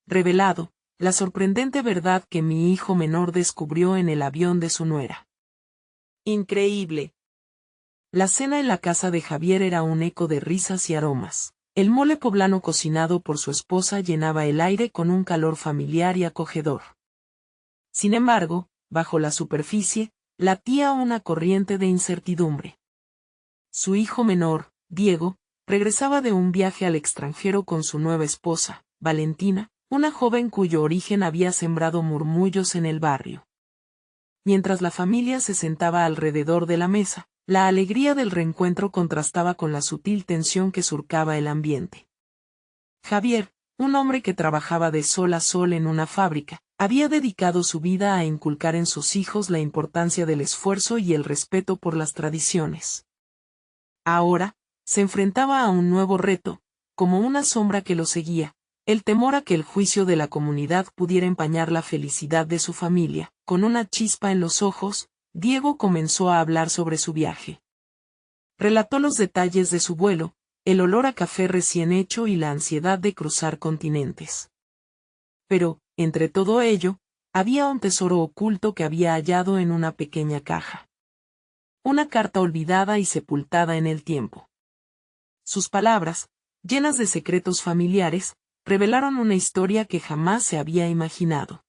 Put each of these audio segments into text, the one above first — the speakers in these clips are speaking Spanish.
revelado la sorprendente verdad que mi hijo menor descubrió en el avión de su nuera. Increíble. La cena en la casa de Javier era un eco de risas y aromas. El mole poblano cocinado por su esposa llenaba el aire con un calor familiar y acogedor. Sin embargo, bajo la superficie, latía una corriente de incertidumbre. Su hijo menor, Diego, regresaba de un viaje al extranjero con su nueva esposa, Valentina, una joven cuyo origen había sembrado murmullos en el barrio. Mientras la familia se sentaba alrededor de la mesa, la alegría del reencuentro contrastaba con la sutil tensión que surcaba el ambiente. Javier, un hombre que trabajaba de sol a sol en una fábrica, había dedicado su vida a inculcar en sus hijos la importancia del esfuerzo y el respeto por las tradiciones. Ahora, se enfrentaba a un nuevo reto, como una sombra que lo seguía, el temor a que el juicio de la comunidad pudiera empañar la felicidad de su familia. Con una chispa en los ojos, Diego comenzó a hablar sobre su viaje. Relató los detalles de su vuelo, el olor a café recién hecho y la ansiedad de cruzar continentes. Pero, entre todo ello, había un tesoro oculto que había hallado en una pequeña caja. Una carta olvidada y sepultada en el tiempo. Sus palabras, llenas de secretos familiares, revelaron una historia que jamás se había imaginado.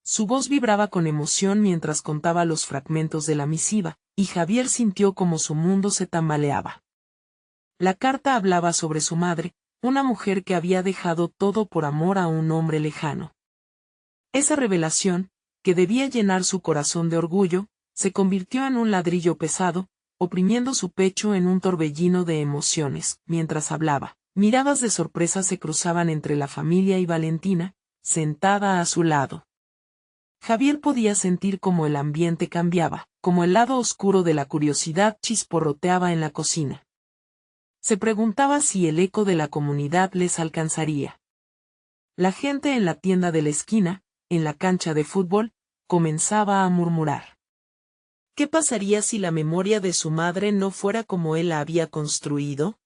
Su voz vibraba con emoción mientras contaba los fragmentos de la misiva, y Javier sintió como su mundo se tambaleaba. La carta hablaba sobre su madre, una mujer que había dejado todo por amor a un hombre lejano. Esa revelación, que debía llenar su corazón de orgullo, se convirtió en un ladrillo pesado, oprimiendo su pecho en un torbellino de emociones. Mientras hablaba, miradas de sorpresa se cruzaban entre la familia y Valentina, sentada a su lado. Javier podía sentir cómo el ambiente cambiaba, como el lado oscuro de la curiosidad chisporroteaba en la cocina. Se preguntaba si el eco de la comunidad les alcanzaría. La gente en la tienda de la esquina, en la cancha de fútbol, comenzaba a murmurar. ¿Qué pasaría si la memoria de su madre no fuera como él la había construido?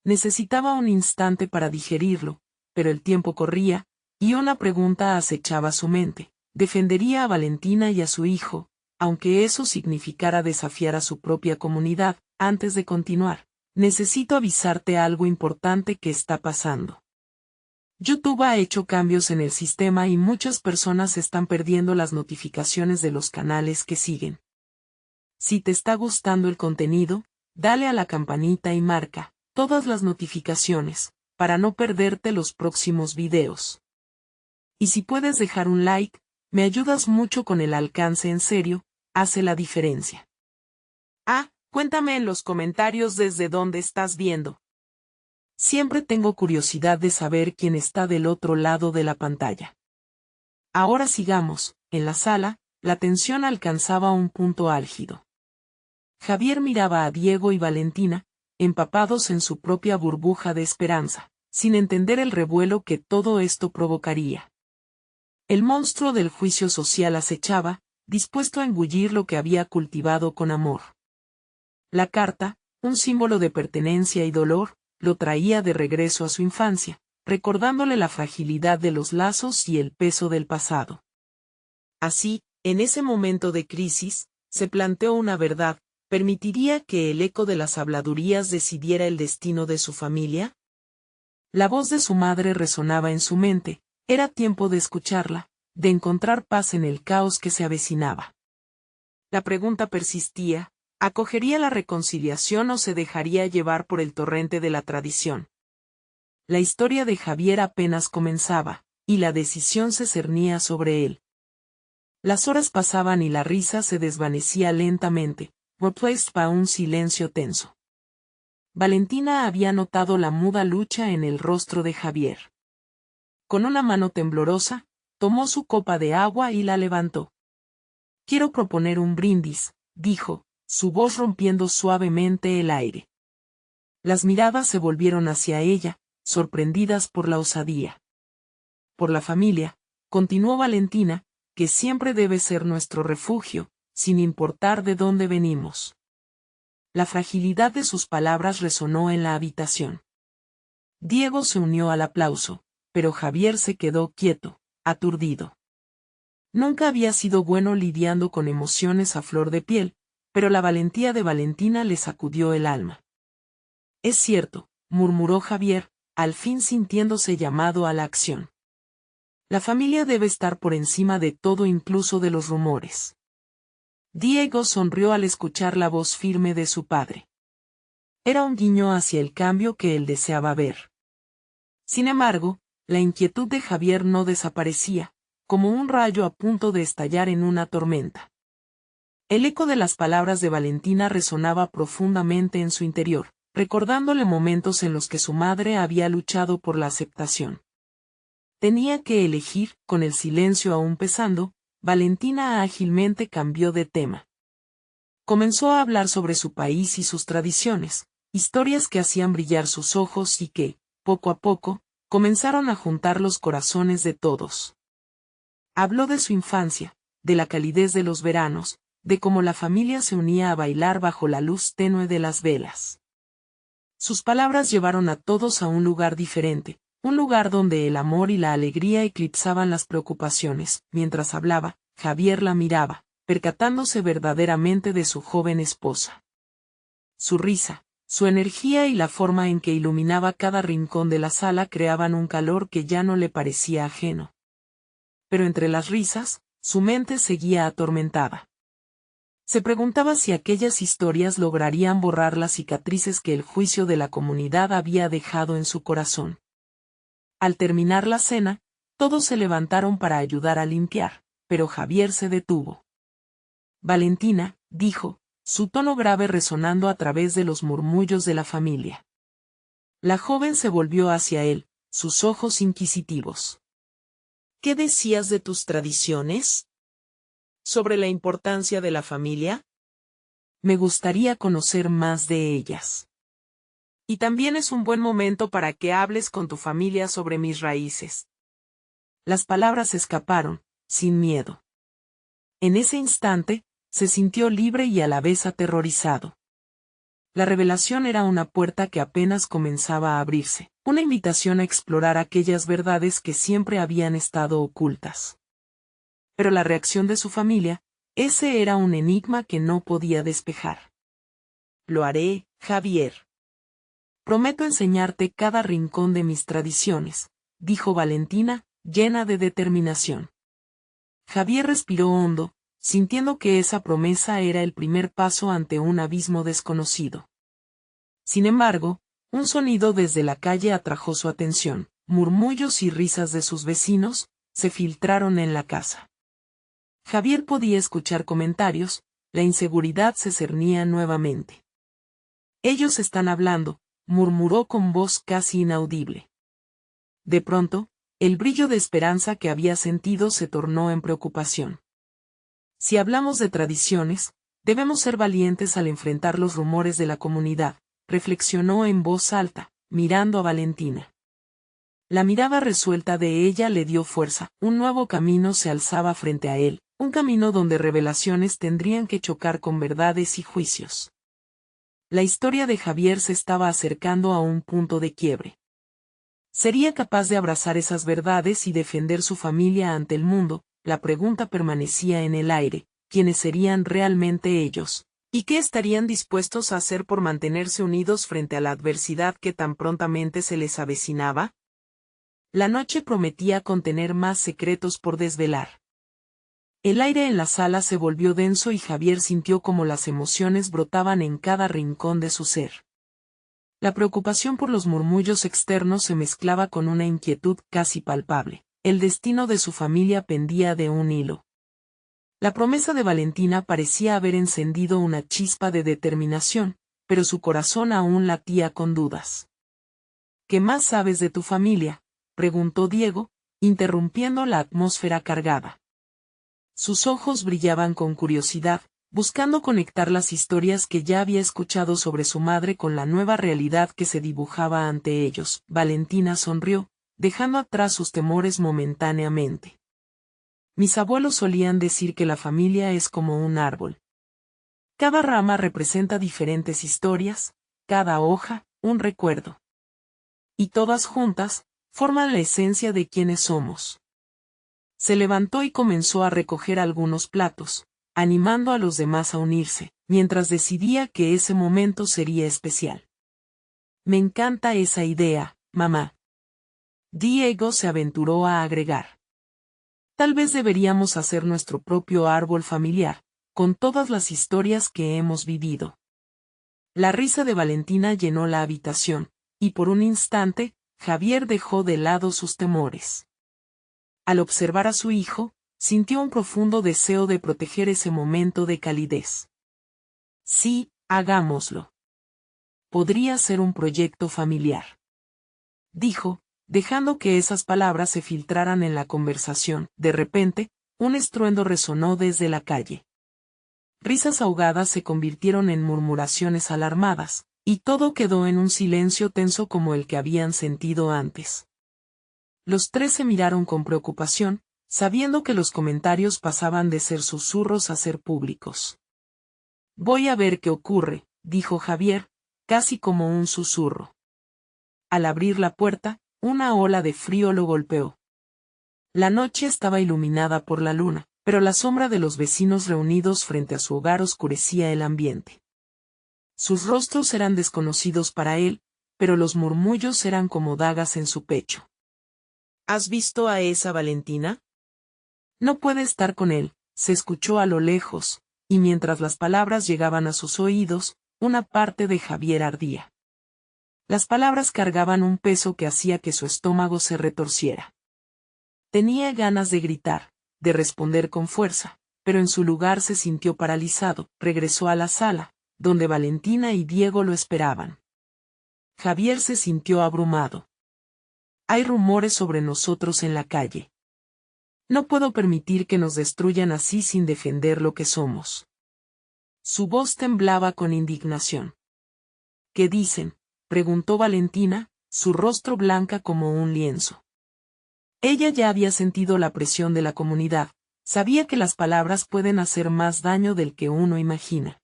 Necesitaba un instante para digerirlo, pero el tiempo corría, y una pregunta acechaba su mente. ¿Defendería a Valentina y a su hijo, aunque eso significara desafiar a su propia comunidad? Antes de continuar, necesito avisarte algo importante que está pasando. YouTube ha hecho cambios en el sistema y muchas personas están perdiendo las notificaciones de los canales que siguen. Si te está gustando el contenido, dale a la campanita y marca todas las notificaciones, para no perderte los próximos videos. Y si puedes dejar un like, me ayudas mucho con el alcance, en serio, hace la diferencia. Cuéntame en los comentarios desde dónde estás viendo. Siempre tengo curiosidad de saber quién está del otro lado de la pantalla. Ahora sigamos. En la sala, la tensión alcanzaba un punto álgido. Javier miraba a Diego y Valentina, empapados en su propia burbuja de esperanza, sin entender el revuelo que todo esto provocaría. El monstruo del juicio social acechaba, dispuesto a engullir lo que había cultivado con amor. La carta, un símbolo de pertenencia y dolor, lo traía de regreso a su infancia, recordándole la fragilidad de los lazos y el peso del pasado. Así, en ese momento de crisis, se planteó una verdad: ¿permitiría que el eco de las habladurías decidiera el destino de su familia? La voz de su madre resonaba en su mente, era tiempo de escucharla, de encontrar paz en el caos que se avecinaba. La pregunta persistía: ¿acogería la reconciliación o se dejaría llevar por el torrente de la tradición? La historia de Javier apenas comenzaba, y la decisión se cernía sobre él. Las horas pasaban y la risa se desvanecía lentamente, replaced by un silencio tenso. Valentina había notado la muda lucha en el rostro de Javier. Con una mano temblorosa, tomó su copa de agua y la levantó. «Quiero proponer un brindis», dijo, su voz rompiendo suavemente el aire. Las miradas se volvieron hacia ella, sorprendidas por la osadía. «Por la familia», continuó Valentina, «que siempre debe ser nuestro refugio, sin importar de dónde venimos». La fragilidad de sus palabras resonó en la habitación. Diego se unió al aplauso, pero Javier se quedó quieto, aturdido. Nunca había sido bueno lidiando con emociones a flor de piel, pero la valentía de Valentina le sacudió el alma. Es cierto, murmuró Javier, al fin sintiéndose llamado a la acción. La familia debe estar por encima de todo, incluso de los rumores. Diego sonrió al escuchar la voz firme de su padre. Era un guiño hacia el cambio que él deseaba ver. Sin embargo, la inquietud de Javier no desaparecía, como un rayo a punto de estallar en una tormenta. El eco de las palabras de Valentina resonaba profundamente en su interior, recordándole momentos en los que su madre había luchado por la aceptación. Tenía que elegir, con el silencio aún pesando, Valentina ágilmente cambió de tema. Comenzó a hablar sobre su país y sus tradiciones, historias que hacían brillar sus ojos y que, poco a poco, comenzaron a juntar los corazones de todos. Habló de su infancia, de la calidez de los veranos, de cómo la familia se unía a bailar bajo la luz tenue de las velas. Sus palabras llevaron a todos a un lugar diferente, un lugar donde el amor y la alegría eclipsaban las preocupaciones. Mientras hablaba, Javier la miraba, percatándose verdaderamente de su joven esposa. Su risa, su energía y la forma en que iluminaba cada rincón de la sala creaban un calor que ya no le parecía ajeno. Pero entre las risas, su mente seguía atormentada. Se preguntaba si aquellas historias lograrían borrar las cicatrices que el juicio de la comunidad había dejado en su corazón. Al terminar la cena, todos se levantaron para ayudar a limpiar, pero Javier se detuvo. Valentina, dijo, su tono grave resonando a través de los murmullos de la familia. La joven se volvió hacia él, sus ojos inquisitivos. ¿Qué decías de tus tradiciones? ¿Sobre la importancia de la familia? Me gustaría conocer más de ellas. Y también es un buen momento para que hables con tu familia sobre mis raíces. Las palabras escaparon, sin miedo. En ese instante, se sintió libre y a la vez aterrorizado. La revelación era una puerta que apenas comenzaba a abrirse, una invitación a explorar aquellas verdades que siempre habían estado ocultas. Pero la reacción de su familia, ese era un enigma que no podía despejar. Lo haré, Javier. Prometo enseñarte cada rincón de mis tradiciones, dijo Valentina, llena de determinación. Javier respiró hondo, sintiendo que esa promesa era el primer paso ante un abismo desconocido. Sin embargo, un sonido desde la calle atrajo su atención. Murmullos y risas de sus vecinos se filtraron en la casa. Javier podía escuchar comentarios, la inseguridad se cernía nuevamente. Ellos están hablando, murmuró con voz casi inaudible. De pronto, el brillo de esperanza que había sentido se tornó en preocupación. Si hablamos de tradiciones, debemos ser valientes al enfrentar los rumores de la comunidad, reflexionó en voz alta, mirando a Valentina. La mirada resuelta de ella le dio fuerza, un nuevo camino se alzaba frente a él, un camino donde revelaciones tendrían que chocar con verdades y juicios. La historia de Javier se estaba acercando a un punto de quiebre. ¿Sería capaz de abrazar esas verdades y defender su familia ante el mundo? La pregunta permanecía en el aire, ¿quiénes serían realmente ellos? ¿Y qué estarían dispuestos a hacer por mantenerse unidos frente a la adversidad que tan prontamente se les avecinaba? La noche prometía contener más secretos por desvelar. El aire en la sala se volvió denso y Javier sintió como las emociones brotaban en cada rincón de su ser. La preocupación por los murmullos externos se mezclaba con una inquietud casi palpable. El destino de su familia pendía de un hilo. La promesa de Valentina parecía haber encendido una chispa de determinación, pero su corazón aún latía con dudas. ¿Qué más sabes de tu familia?, preguntó Diego, interrumpiendo la atmósfera cargada. Sus ojos brillaban con curiosidad, buscando conectar las historias que ya había escuchado sobre su madre con la nueva realidad que se dibujaba ante ellos. Valentina sonrió, dejando atrás sus temores momentáneamente. Mis abuelos solían decir que la familia es como un árbol. Cada rama representa diferentes historias, cada hoja, un recuerdo. Y todas juntas, forman la esencia de quienes somos. Se levantó y comenzó a recoger algunos platos, animando a los demás a unirse, mientras decidía que ese momento sería especial. Me encanta esa idea, mamá. Diego se aventuró a agregar. Tal vez deberíamos hacer nuestro propio árbol familiar, con todas las historias que hemos vivido. La risa de Valentina llenó la habitación, y por un instante, Javier dejó de lado sus temores. Al observar a su hijo, sintió un profundo deseo de proteger ese momento de calidez. Sí, hagámoslo. Podría ser un proyecto familiar, dijo, dejando que esas palabras se filtraran en la conversación. De repente, un estruendo resonó desde la calle. Risas ahogadas se convirtieron en murmuraciones alarmadas, y todo quedó en un silencio tenso como el que habían sentido antes. Los tres se miraron con preocupación, sabiendo que los comentarios pasaban de ser susurros a ser públicos. Voy a ver qué ocurre, dijo Javier, casi como un susurro. Al abrir la puerta, una ola de frío lo golpeó. La noche estaba iluminada por la luna, pero la sombra de los vecinos reunidos frente a su hogar oscurecía el ambiente. Sus rostros eran desconocidos para él, pero los murmullos eran como dagas en su pecho. ¿Has visto a esa Valentina? No puede estar con él, se escuchó a lo lejos, y mientras las palabras llegaban a sus oídos, una parte de Javier ardía. Las palabras cargaban un peso que hacía que su estómago se retorciera. Tenía ganas de gritar, de responder con fuerza, pero en su lugar se sintió paralizado. Regresó a la sala, donde Valentina y Diego lo esperaban. Javier se sintió abrumado. Hay rumores sobre nosotros en la calle. No puedo permitir que nos destruyan así sin defender lo que somos. Su voz temblaba con indignación. ¿Qué dicen?, preguntó Valentina, su rostro blanca como un lienzo. Ella ya había sentido la presión de la comunidad, sabía que las palabras pueden hacer más daño del que uno imagina.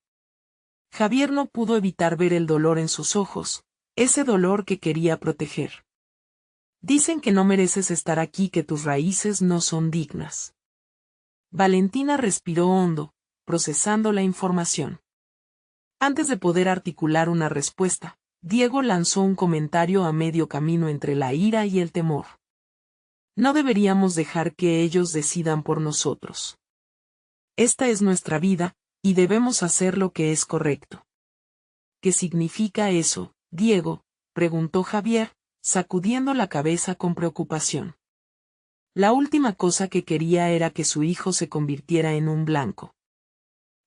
Javier no pudo evitar ver el dolor en sus ojos, ese dolor que quería proteger. Dicen que no mereces estar aquí, que tus raíces no son dignas. Valentina respiró hondo, procesando la información. Antes de poder articular una respuesta, Diego lanzó un comentario a medio camino entre la ira y el temor. No deberíamos dejar que ellos decidan por nosotros. Esta es nuestra vida, y debemos hacer lo que es correcto. ¿Qué significa eso, Diego?, preguntó Javier, sacudiendo la cabeza con preocupación. La última cosa que quería era que su hijo se convirtiera en un blanco.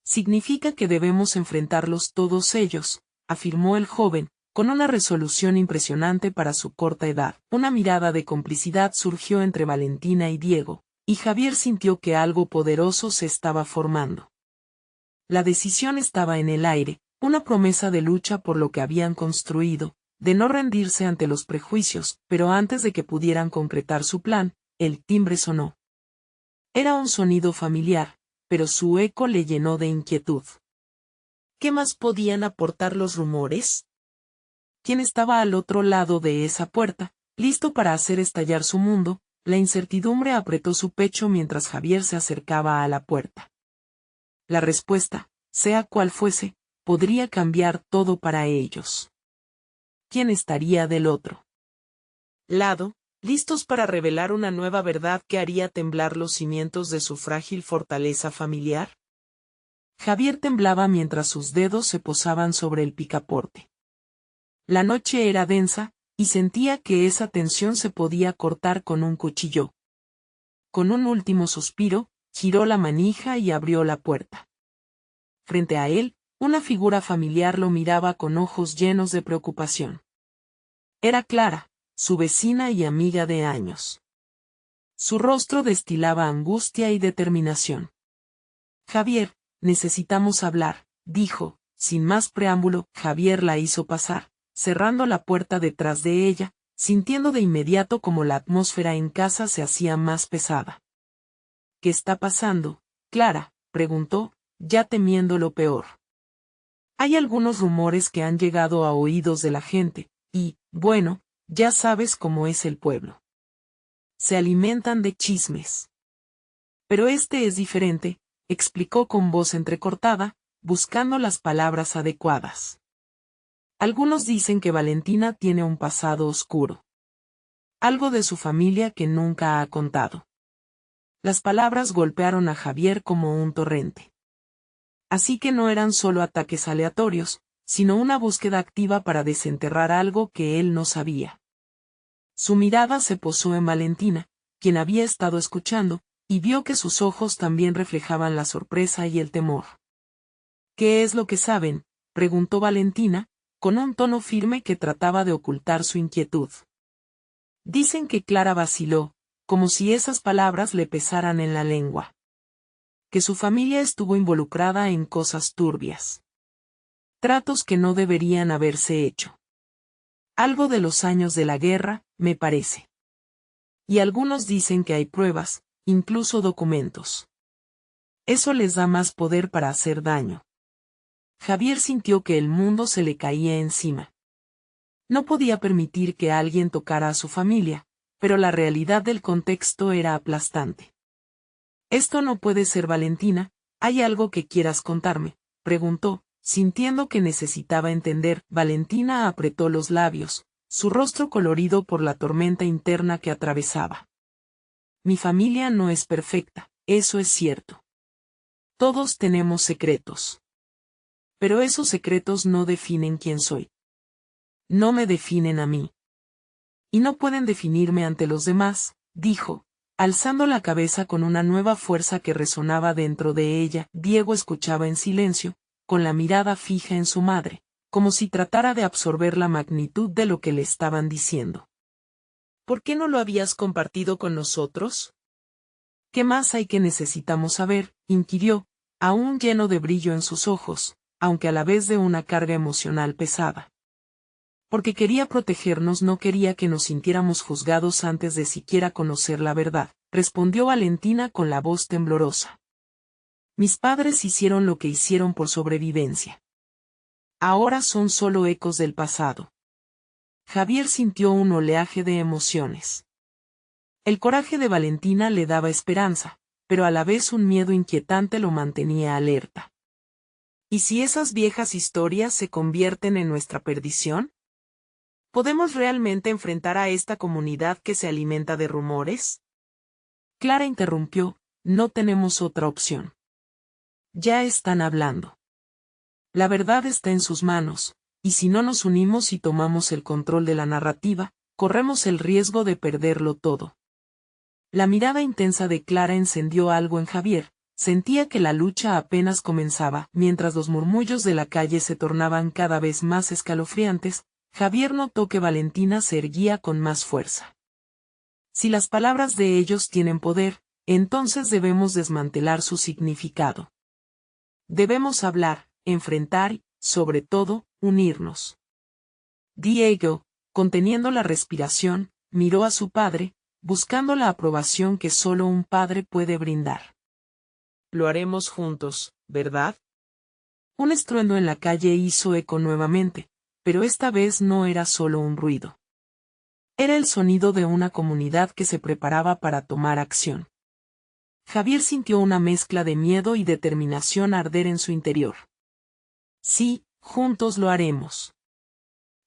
Significa que debemos enfrentarlos todos ellos, afirmó el joven, con una resolución impresionante para su corta edad. Una mirada de complicidad surgió entre Valentina y Diego, y Javier sintió que algo poderoso se estaba formando. La decisión estaba en el aire, una promesa de lucha por lo que habían construido, de no rendirse ante los prejuicios, pero antes de que pudieran concretar su plan, el timbre sonó. Era un sonido familiar, pero su eco le llenó de inquietud. ¿Qué más podían aportar los rumores? ¿Quién estaba al otro lado de esa puerta, listo para hacer estallar su mundo? La incertidumbre apretó su pecho mientras Javier se acercaba a la puerta. La respuesta, sea cual fuese, podría cambiar todo para ellos. ¿Quién estaría del otro lado, listos para revelar una nueva verdad que haría temblar los cimientos de su frágil fortaleza familiar? Javier temblaba mientras sus dedos se posaban sobre el picaporte. La noche era densa, y sentía que esa tensión se podía cortar con un cuchillo. Con un último suspiro, giró la manija y abrió la puerta. Frente a él, una figura familiar lo miraba con ojos llenos de preocupación. Era Clara, su vecina y amiga de años. Su rostro destilaba angustia y determinación. Javier, necesitamos hablar, dijo, sin más preámbulo. Javier la hizo pasar, cerrando la puerta detrás de ella, sintiendo de inmediato como la atmósfera en casa se hacía más pesada. ¿Qué está pasando, Clara?, preguntó, ya temiendo lo peor. Hay algunos rumores que han llegado a oídos de la gente, y, bueno, Ya sabes cómo es el pueblo. Se alimentan de chismes. Pero este es diferente, explicó con voz entrecortada, buscando las palabras adecuadas. Algunos dicen que Valentina tiene un pasado oscuro. Algo de su familia que nunca ha contado. Las palabras golpearon a Javier como un torrente. Así que no eran solo ataques aleatorios, sino una búsqueda activa para desenterrar algo que él no sabía. Su mirada se posó en Valentina, quien había estado escuchando, y vio que sus ojos también reflejaban la sorpresa y el temor. ¿Qué es lo que saben?, preguntó Valentina, con un tono firme que trataba de ocultar su inquietud. Dicen que Clara vaciló, como si esas palabras le pesaran en la lengua. Que su familia estuvo involucrada en cosas turbias. Tratos que no deberían haberse hecho. Algo de los años de la guerra, me parece. Y algunos dicen que hay pruebas, incluso documentos. Eso les da más poder para hacer daño. Javier sintió que el mundo se le caía encima. No podía permitir que alguien tocara a su familia, pero la realidad del contexto era aplastante. Esto no puede ser, Valentina, ¿hay algo que quieras contarme?, preguntó, sintiendo que necesitaba entender. Valentina apretó los labios, su rostro colorido por la tormenta interna que atravesaba. Mi familia no es perfecta, eso es cierto. Todos tenemos secretos. Pero esos secretos no definen quién soy. No me definen a mí. Y no pueden definirme ante los demás, dijo, alzando la cabeza con una nueva fuerza que resonaba dentro de ella. Diego escuchaba en silencio, con la mirada fija en su madre, como si tratara de absorber la magnitud de lo que le estaban diciendo. ¿Por qué no lo habías compartido con nosotros? ¿Qué más hay que necesitamos saber?, inquirió, aún lleno de brillo en sus ojos, aunque a la vez de una carga emocional pesada. Porque quería protegernos, no quería que nos sintiéramos juzgados antes de siquiera conocer la verdad, respondió Valentina con la voz temblorosa. Mis padres hicieron lo que hicieron por sobrevivencia. Ahora son solo ecos del pasado. Javier sintió un oleaje de emociones. El coraje de Valentina le daba esperanza, pero a la vez un miedo inquietante lo mantenía alerta. ¿Y si esas viejas historias se convierten en nuestra perdición? ¿Podemos realmente enfrentar a esta comunidad que se alimenta de rumores? Clara interrumpió, no tenemos otra opción. Ya están hablando. La verdad está en sus manos, y si no nos unimos y tomamos el control de la narrativa, corremos el riesgo de perderlo todo. La mirada intensa de Clara encendió algo en Javier, sentía que la lucha apenas comenzaba. Mientras los murmullos de la calle se tornaban cada vez más escalofriantes, Javier notó que Valentina se erguía con más fuerza. Si las palabras de ellos tienen poder, entonces debemos desmantelar su significado. Debemos hablar, enfrentar y, sobre todo, unirnos. Diego, conteniendo la respiración, miró a su padre, buscando la aprobación que solo un padre puede brindar. Lo haremos juntos, ¿verdad? Un estruendo en la calle hizo eco nuevamente, pero esta vez no era solo un ruido. Era el sonido de una comunidad que se preparaba para tomar acción. Javier sintió una mezcla de miedo y determinación arder en su interior. Sí, juntos lo haremos.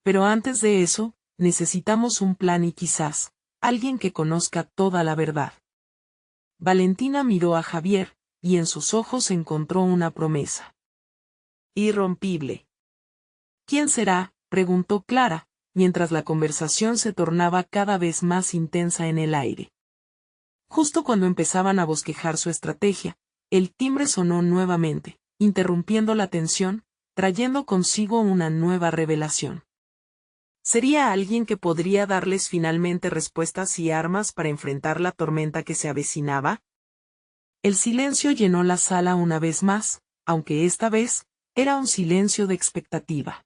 Pero antes de eso, necesitamos un plan y quizás, alguien que conozca toda la verdad. Valentina miró a Javier, y en sus ojos encontró una promesa. Irrompible. ¿Quién será?, preguntó Clara, mientras la conversación se tornaba cada vez más intensa en el aire. Justo cuando empezaban a bosquejar su estrategia, el timbre sonó nuevamente, interrumpiendo la tensión, trayendo consigo una nueva revelación. ¿Sería alguien que podría darles finalmente respuestas y armas para enfrentar la tormenta que se avecinaba? El silencio llenó la sala una vez más, aunque esta vez, era un silencio de expectativa.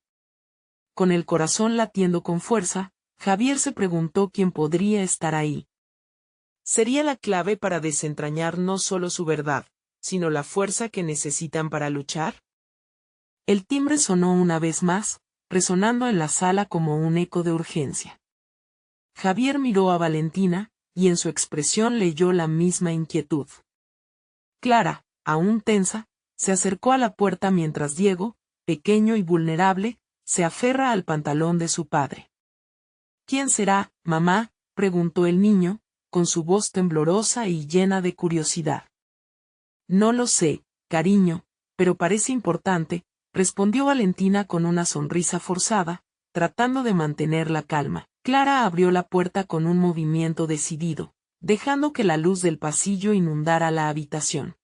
Con el corazón latiendo con fuerza, Javier se preguntó quién podría estar ahí. ¿Sería la clave para desentrañar no solo su verdad, sino la fuerza que necesitan para luchar? El timbre sonó una vez más, resonando en la sala como un eco de urgencia. Javier miró a Valentina, y en su expresión leyó la misma inquietud. Clara, aún tensa, se acercó a la puerta mientras Diego, pequeño y vulnerable, se aferra al pantalón de su padre. ¿Quién será, mamá?, preguntó el niño, con su voz temblorosa y llena de curiosidad. No lo sé, cariño, pero parece importante, respondió Valentina con una sonrisa forzada, tratando de mantener la calma. Clara abrió la puerta con un movimiento decidido, dejando que la luz del pasillo inundara la habitación.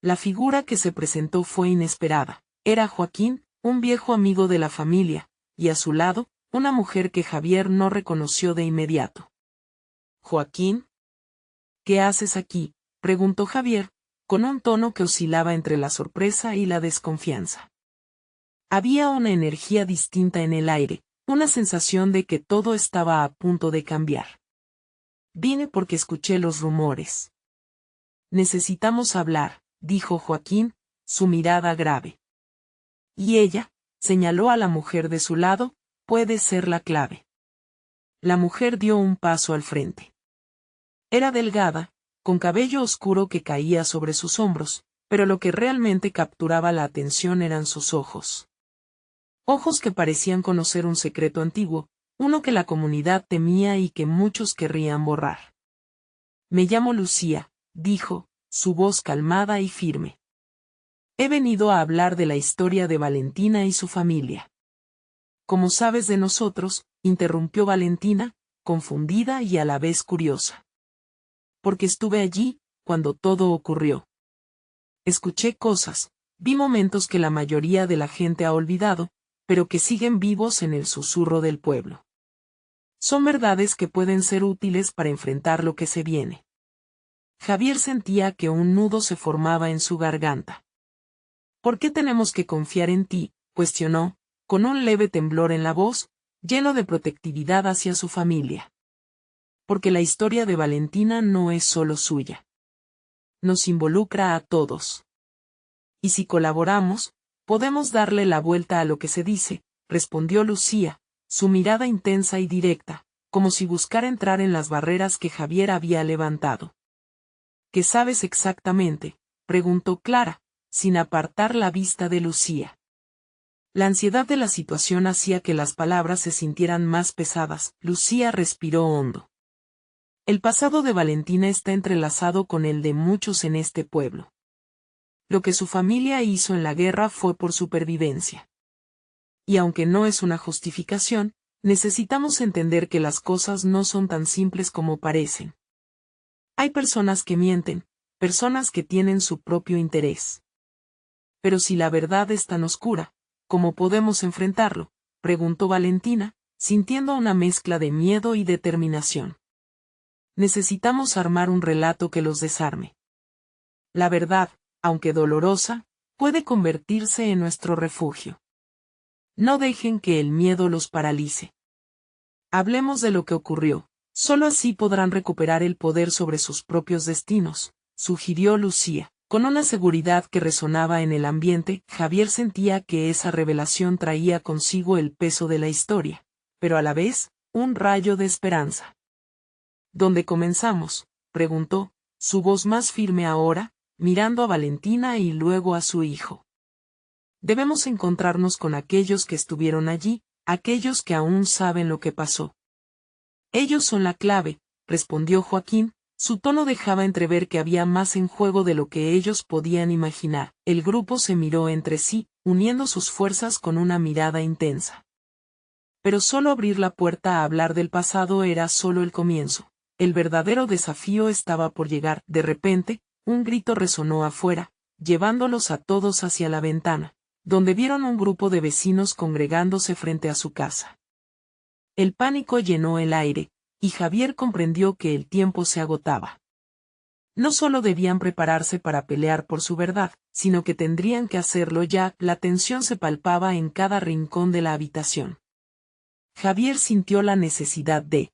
La figura que se presentó fue inesperada. Era Joaquín, un viejo amigo de la familia, y a su lado, una mujer que Javier no reconoció de inmediato. «¿Joaquín? ¿Qué haces aquí?», preguntó Javier, con un tono que oscilaba entre la sorpresa y la desconfianza. Había una energía distinta en el aire, una sensación de que todo estaba a punto de cambiar. «Vine porque escuché los rumores». «Necesitamos hablar», dijo Joaquín, su mirada grave. «Y ella», señaló a la mujer de su lado, «puede ser la clave». La mujer dio un paso al frente. Era delgada, con cabello oscuro que caía sobre sus hombros, pero lo que realmente capturaba la atención eran sus ojos. Ojos que parecían conocer un secreto antiguo, uno que la comunidad temía y que muchos querrían borrar. «Me llamo Lucía», dijo, su voz calmada y firme. «He venido a hablar de la historia de Valentina y su familia». «¿Cómo sabes de nosotros?», interrumpió Valentina, confundida y a la vez curiosa. «Porque estuve allí, cuando todo ocurrió. Escuché cosas, vi momentos que la mayoría de la gente ha olvidado, pero que siguen vivos en el susurro del pueblo. Son verdades que pueden ser útiles para enfrentar lo que se viene». Javier sentía que un nudo se formaba en su garganta. «¿Por qué tenemos que confiar en ti?», cuestionó, con un leve temblor en la voz, lleno de protectividad hacia su familia. «Porque la historia de Valentina no es solo suya. Nos involucra a todos. Y si colaboramos, podemos darle la vuelta a lo que se dice», respondió Lucía, su mirada intensa y directa, como si buscara entrar en las barreras que Javier había levantado. «¿Qué sabes exactamente?», preguntó Clara, sin apartar la vista de Lucía. La ansiedad de la situación hacía que las palabras se sintieran más pesadas. Lucía respiró hondo. «El pasado de Valentina está entrelazado con el de muchos en este pueblo. Lo que su familia hizo en la guerra fue por supervivencia. Y aunque no es una justificación, necesitamos entender que las cosas no son tan simples como parecen. Hay personas que mienten, personas que tienen su propio interés. Pero si la verdad es tan oscura, ¿cómo podemos enfrentarlo?», preguntó Valentina, sintiendo una mezcla de miedo y determinación. «Necesitamos armar un relato que los desarme. La verdad, aunque dolorosa, puede convertirse en nuestro refugio. No dejen que el miedo los paralice. Hablemos de lo que ocurrió, solo así podrán recuperar el poder sobre sus propios destinos», sugirió Lucía. Con una seguridad que resonaba en el ambiente, Javier sentía que esa revelación traía consigo el peso de la historia, pero a la vez, un rayo de esperanza. «¿Dónde comenzamos?», preguntó, su voz más firme ahora, mirando a Valentina y luego a su hijo. «Debemos encontrarnos con aquellos que estuvieron allí, aquellos que aún saben lo que pasó». «Ellos son la clave», respondió Joaquín. Su tono dejaba entrever que había más en juego de lo que ellos podían imaginar. El grupo se miró entre sí, uniendo sus fuerzas con una mirada intensa. Pero solo abrir la puerta a hablar del pasado era solo el comienzo. El verdadero desafío estaba por llegar. De repente, un grito resonó afuera, llevándolos a todos hacia la ventana, donde vieron un grupo de vecinos congregándose frente a su casa. El pánico llenó el aire, y Javier comprendió que el tiempo se agotaba. No solo debían prepararse para pelear por su verdad, sino que tendrían que hacerlo ya. La tensión se palpaba en cada rincón de la habitación. Javier sintió la necesidad de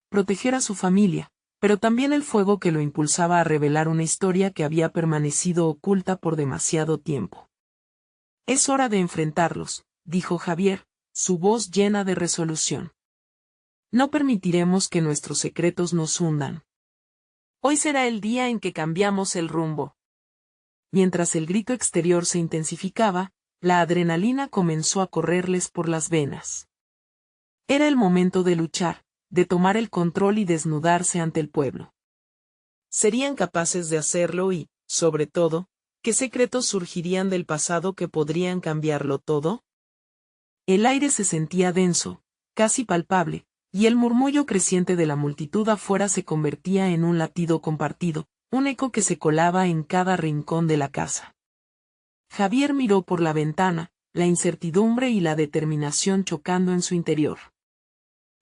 proteger a su familia, pero también el fuego que lo impulsaba a revelar una historia que había permanecido oculta por demasiado tiempo. «Es hora de enfrentarlos», dijo Javier, su voz llena de resolución. No permitiremos que nuestros secretos nos hundan. Hoy será el día en que cambiamos el rumbo. Mientras el grito exterior se intensificaba, la adrenalina comenzó a correrles por las venas. Era el momento de luchar, de tomar el control y desnudarse ante el pueblo. ¿Serían capaces de hacerlo y, sobre todo, qué secretos surgirían del pasado que podrían cambiarlo todo? El aire se sentía denso, casi palpable, y el murmullo creciente de la multitud afuera se convertía en un latido compartido, un eco que se colaba en cada rincón de la casa. Javier miró por la ventana, la incertidumbre y la determinación chocando en su interior.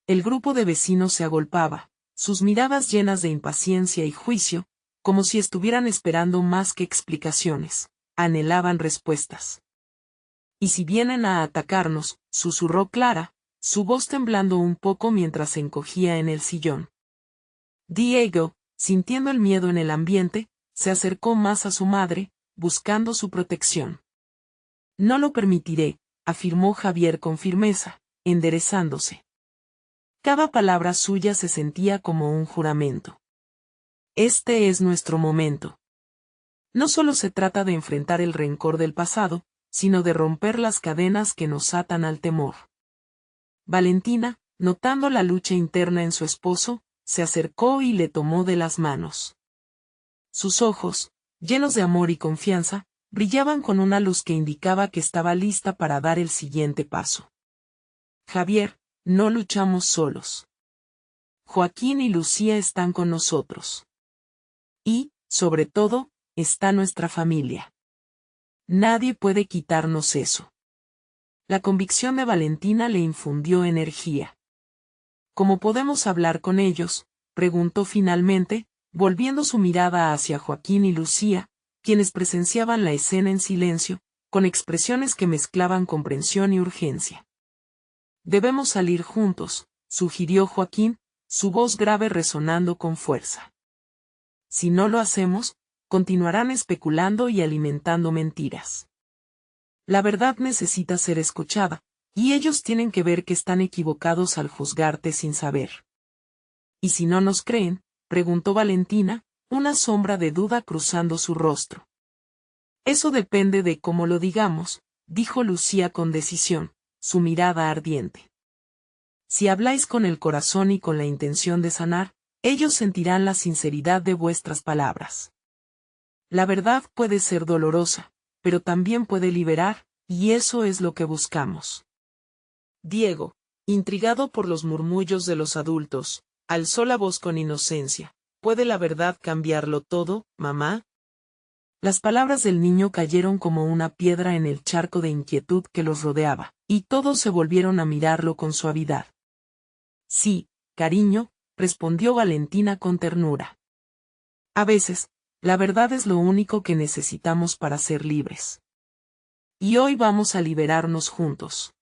El grupo de vecinos se agolpaba, sus miradas llenas de impaciencia y juicio, como si estuvieran esperando más que explicaciones, anhelaban respuestas. «¿Y si vienen a atacarnos?», susurró Clara, su voz temblando un poco mientras se encogía en el sillón. Diego, sintiendo el miedo en el ambiente, se acercó más a su madre, buscando su protección. «No lo permitiré», afirmó Javier con firmeza, enderezándose. Cada palabra suya se sentía como un juramento. Este es nuestro momento. No solo se trata de enfrentar el rencor del pasado, sino de romper las cadenas que nos atan al temor. Valentina, notando la lucha interna en su esposo, se acercó y le tomó de las manos. Sus ojos, llenos de amor y confianza, brillaban con una luz que indicaba que estaba lista para dar el siguiente paso. Javier, no luchamos solos. Joaquín y Lucía están con nosotros. Y, sobre todo, está nuestra familia. Nadie puede quitarnos eso. La convicción de Valentina le infundió energía. ¿Cómo podemos hablar con ellos?, preguntó finalmente, volviendo su mirada hacia Joaquín y Lucía, quienes presenciaban la escena en silencio, con expresiones que mezclaban comprensión y urgencia. Debemos salir juntos, sugirió Joaquín, su voz grave resonando con fuerza. Si no lo hacemos, continuarán especulando y alimentando mentiras. La verdad necesita ser escuchada, y ellos tienen que ver que están equivocados al juzgarte sin saber. ¿Y si no nos creen?, preguntó Valentina, una sombra de duda cruzando su rostro. Eso depende de cómo lo digamos, dijo Lucía con decisión, su mirada ardiente. Si habláis con el corazón y con la intención de sanar, ellos sentirán la sinceridad de vuestras palabras. La verdad puede ser dolorosa, pero también puede liberar, y eso es lo que buscamos. Diego, intrigado por los murmullos de los adultos, alzó la voz con inocencia. ¿Puede la verdad cambiarlo todo, mamá? Las palabras del niño cayeron como una piedra en el charco de inquietud que los rodeaba, y todos se volvieron a mirarlo con suavidad. Sí, cariño, respondió Valentina con ternura. A veces, la verdad es lo único que necesitamos para ser libres. Y hoy vamos a liberarnos juntos.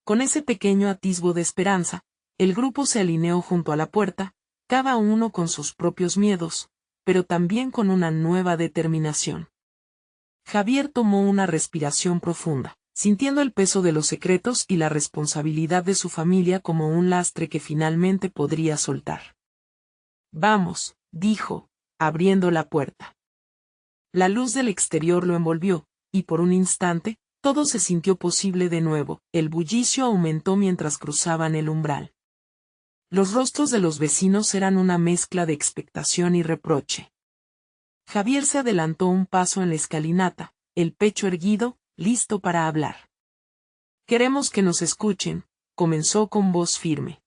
Con ese pequeño atisbo de esperanza, el grupo se alineó junto a la puerta, cada uno con sus propios miedos, pero también con una nueva determinación. Javier tomó una respiración profunda, sintiendo el peso de los secretos y la responsabilidad de su familia como un lastre que finalmente podría soltar. Vamos, dijo, abriendo la puerta. La luz del exterior lo envolvió, y por un instante, todo se sintió posible de nuevo. El bullicio aumentó mientras cruzaban el umbral. Los rostros de los vecinos eran una mezcla de expectación y reproche. Javier se adelantó un paso en la escalinata, el pecho erguido, listo para hablar. Queremos que nos escuchen, comenzó con voz firme.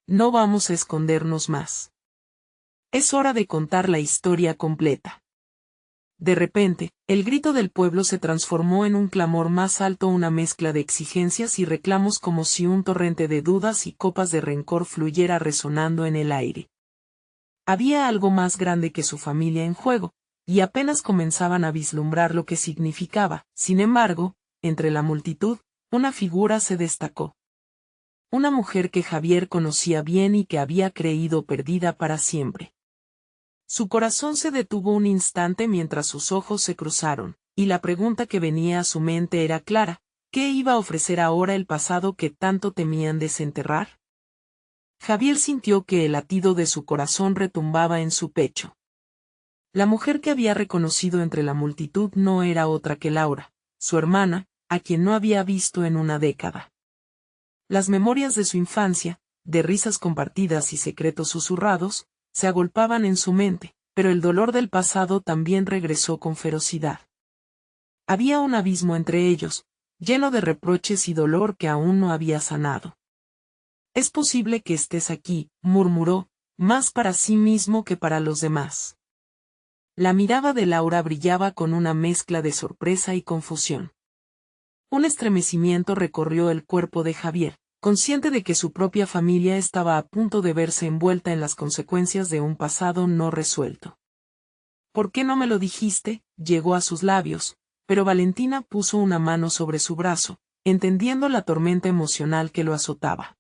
No vamos a escondernos más. Es hora de contar la historia completa. De repente, el grito del pueblo se transformó en un clamor más alto, una mezcla de exigencias y reclamos, como si un torrente de dudas y copas de rencor fluyera resonando en el aire. Había algo más grande que su familia en juego, y apenas comenzaban a vislumbrar lo que significaba. Sin embargo, entre la multitud, una figura se destacó. Una mujer que Javier conocía bien y que había creído perdida para siempre. Su corazón se detuvo un instante mientras sus ojos se cruzaron, y la pregunta que venía a su mente era clara: ¿qué iba a ofrecer ahora el pasado que tanto temían desenterrar? Javier sintió que el latido de su corazón retumbaba en su pecho. La mujer que había reconocido entre la multitud no era otra que Laura, su hermana, a quien no había visto en una década. Las memorias de su infancia, de risas compartidas y secretos susurrados, se agolpaban en su mente, pero el dolor del pasado también regresó con ferocidad. Había un abismo entre ellos, lleno de reproches y dolor que aún no había sanado. «Es posible que estés aquí», murmuró, más para sí mismo que para los demás. La mirada de Laura brillaba con una mezcla de sorpresa y confusión. Un estremecimiento recorrió el cuerpo de Javier, consciente de que su propia familia estaba a punto de verse envuelta en las consecuencias de un pasado no resuelto. «¿Por qué no me lo dijiste?», llegó a sus labios, pero Valentina puso una mano sobre su brazo, entendiendo la tormenta emocional que lo azotaba.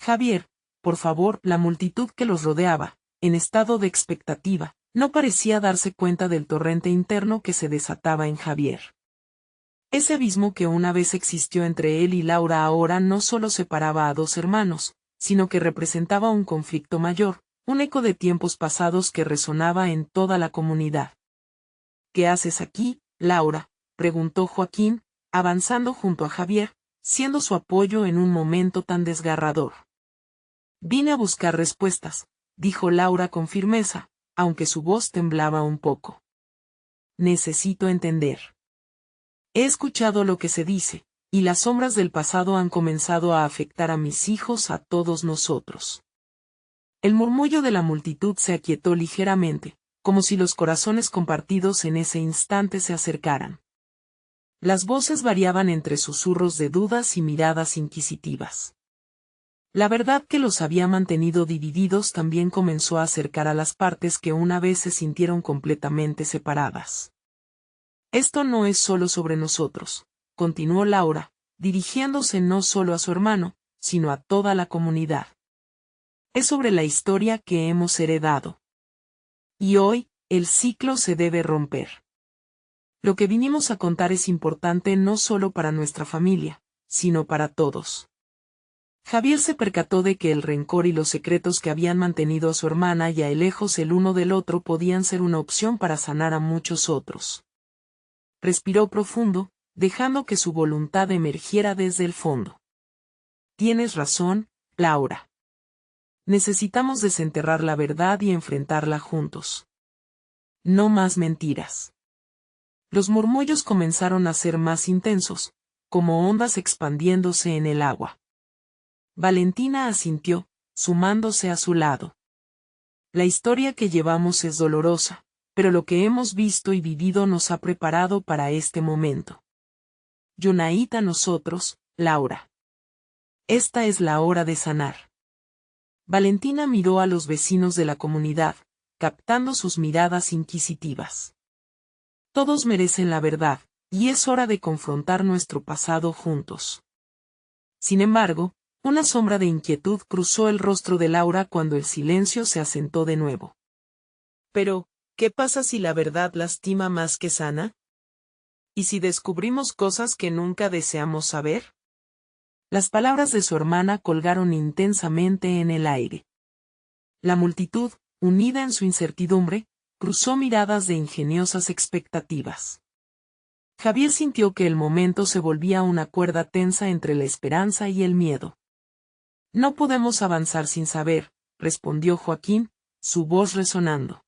«Javier, por favor». La multitud que los rodeaba, en estado de expectativa, no parecía darse cuenta del torrente interno que se desataba en Javier. Ese abismo que una vez existió entre él y Laura ahora no solo separaba a dos hermanos, sino que representaba un conflicto mayor, un eco de tiempos pasados que resonaba en toda la comunidad. «¿Qué haces aquí, Laura?», preguntó Joaquín, avanzando junto a Javier, siendo su apoyo en un momento tan desgarrador. «Vine a buscar respuestas», dijo Laura con firmeza, aunque su voz temblaba un poco. «Necesito entender. He escuchado lo que se dice, y las sombras del pasado han comenzado a afectar a mis hijos, a todos nosotros». El murmullo de la multitud se aquietó ligeramente, como si los corazones compartidos en ese instante se acercaran. Las voces variaban entre susurros de dudas y miradas inquisitivas. La verdad que los había mantenido divididos también comenzó a acercar a las partes que una vez se sintieron completamente separadas. «Esto no es solo sobre nosotros», continuó Laura, dirigiéndose no solo a su hermano, sino a toda la comunidad. «Es sobre la historia que hemos heredado. Y hoy, el ciclo se debe romper. Lo que vinimos a contar es importante no solo para nuestra familia, sino para todos». Javier se percató de que el rencor y los secretos que habían mantenido a su hermana y a él lejos el uno del otro podían ser una opción para sanar a muchos otros. Respiró profundo, dejando que su voluntad emergiera desde el fondo. «Tienes razón, Laura. Necesitamos desenterrar la verdad y enfrentarla juntos. No más mentiras». Los murmullos comenzaron a ser más intensos, como ondas expandiéndose en el agua. Valentina asintió, sumándose a su lado. «La historia que llevamos es dolorosa, pero lo que hemos visto y vivido nos ha preparado para este momento. Yunaid a nosotros, Laura. Esta es la hora de sanar». Valentina miró a los vecinos de la comunidad, captando sus miradas inquisitivas. «Todos merecen la verdad, y es hora de confrontar nuestro pasado juntos». Sin embargo, una sombra de inquietud cruzó el rostro de Laura cuando el silencio se asentó de nuevo. «Pero, ¿qué pasa si la verdad lastima más que sana? ¿Y si descubrimos cosas que nunca deseamos saber?». Las palabras de su hermana colgaron intensamente en el aire. La multitud, unida en su incertidumbre, cruzó miradas de ingeniosas expectativas. Javier sintió que el momento se volvía una cuerda tensa entre la esperanza y el miedo. «No podemos avanzar sin saber», respondió Joaquín, su voz resonando.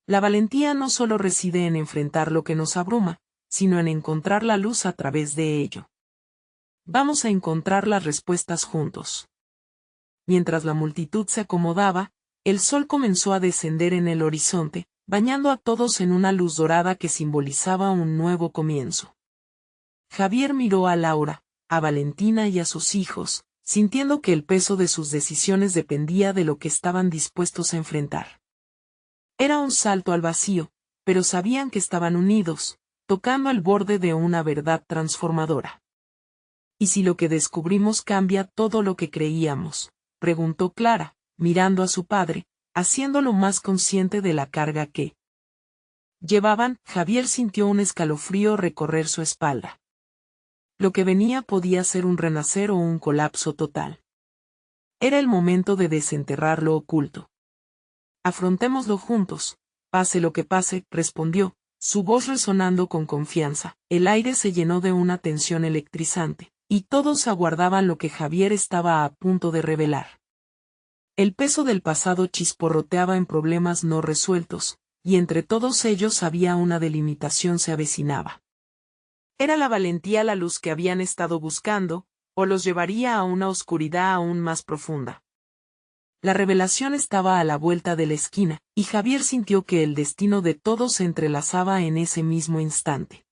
«La valentía no solo reside en enfrentar lo que nos abruma, sino en encontrar la luz a través de ello. Vamos a encontrar las respuestas juntos». Mientras la multitud se acomodaba, el sol comenzó a descender en el horizonte, bañando a todos en una luz dorada que simbolizaba un nuevo comienzo. Javier miró a Laura, a Valentina y a sus hijos, sintiendo que el peso de sus decisiones dependía de lo que estaban dispuestos a enfrentar. Era un salto al vacío, pero sabían que estaban unidos, tocando el borde de una verdad transformadora. «¿Y si lo que descubrimos cambia todo lo que creíamos?», preguntó Clara, mirando a su padre, haciéndolo más consciente de la carga que llevaban. Javier sintió un escalofrío recorrer su espalda. Lo que venía podía ser un renacer o un colapso total. Era el momento de desenterrar lo oculto. Afrontémoslo juntos, pase lo que pase, respondió, su voz resonando con confianza. El aire se llenó de una tensión electrizante, y todos aguardaban lo que Javier estaba a punto de revelar. El peso del pasado chisporroteaba en problemas no resueltos, y entre todos ellos había una delimitación se avecinaba. ¿Era la valentía la luz que habían estado buscando, o los llevaría a una oscuridad aún más profunda? La revelación estaba a la vuelta de la esquina, y Javier sintió que el destino de todos se entrelazaba en ese mismo instante.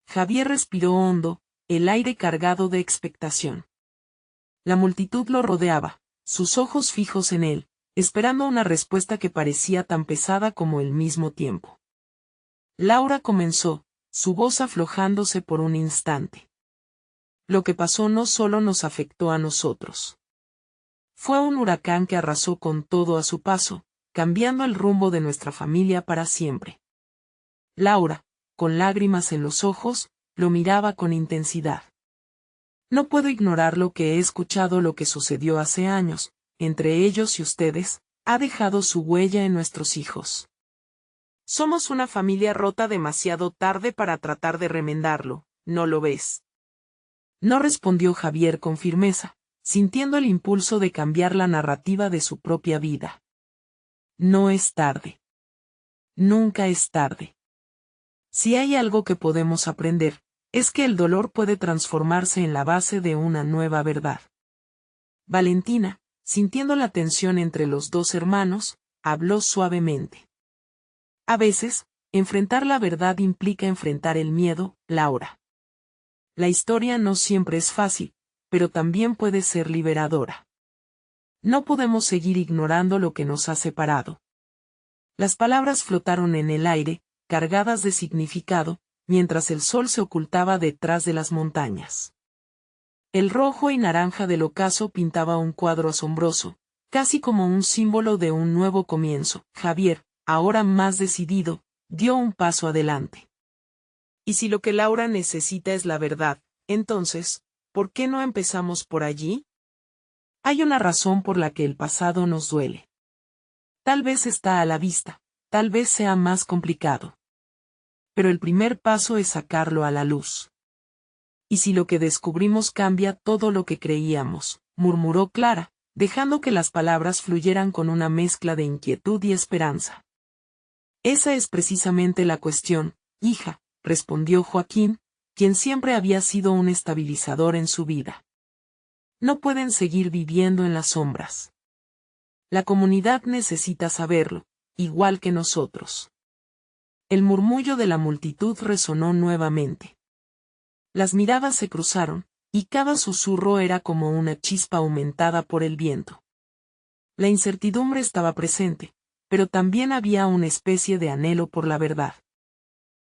Javier respiró hondo, el aire cargado de expectación. La multitud lo rodeaba, sus ojos fijos en él, esperando una respuesta que parecía tan pesada como el mismo tiempo. Laura comenzó, su voz aflojándose por un instante. Lo que pasó no solo nos afectó a nosotros. Fue un huracán que arrasó con todo a su paso, cambiando el rumbo de nuestra familia para siempre. Laura, con lágrimas en los ojos, lo miraba con intensidad. No puedo ignorar lo que he escuchado, lo que sucedió hace años, entre ellos y ustedes, ha dejado su huella en nuestros hijos. Somos una familia rota demasiado tarde para tratar de remendarlo, ¿no lo ves? No respondió Javier con firmeza, sintiendo el impulso de cambiar la narrativa de su propia vida. No es tarde. Nunca es tarde. Si hay algo que podemos aprender, es que el dolor puede transformarse en la base de una nueva verdad. Valentina, sintiendo la tensión entre los dos hermanos, habló suavemente. A veces, enfrentar la verdad implica enfrentar el miedo, Laura. La historia no siempre es fácil, pero también puede ser liberadora. No podemos seguir ignorando lo que nos ha separado. Las palabras flotaron en el aire, cargadas de significado, mientras el sol se ocultaba detrás de las montañas. El rojo y naranja del ocaso pintaba un cuadro asombroso, casi como un símbolo de un nuevo comienzo. Javier, ahora más decidido, dio un paso adelante. Y si lo que Laura necesita es la verdad, entonces, ¿por qué no empezamos por allí? Hay una razón por la que el pasado nos duele. Tal vez está a la vista, tal vez sea más complicado. Pero el primer paso es sacarlo a la luz. Y si lo que descubrimos cambia todo lo que creíamos, murmuró Clara, dejando que las palabras fluyeran con una mezcla de inquietud y esperanza. Esa es precisamente la cuestión, hija, respondió Joaquín, quien siempre había sido un estabilizador en su vida. No pueden seguir viviendo en las sombras. La comunidad necesita saberlo, igual que nosotros. El murmullo de la multitud resonó nuevamente. Las miradas se cruzaron, y cada susurro era como una chispa aumentada por el viento. La incertidumbre estaba presente, pero también había una especie de anhelo por la verdad.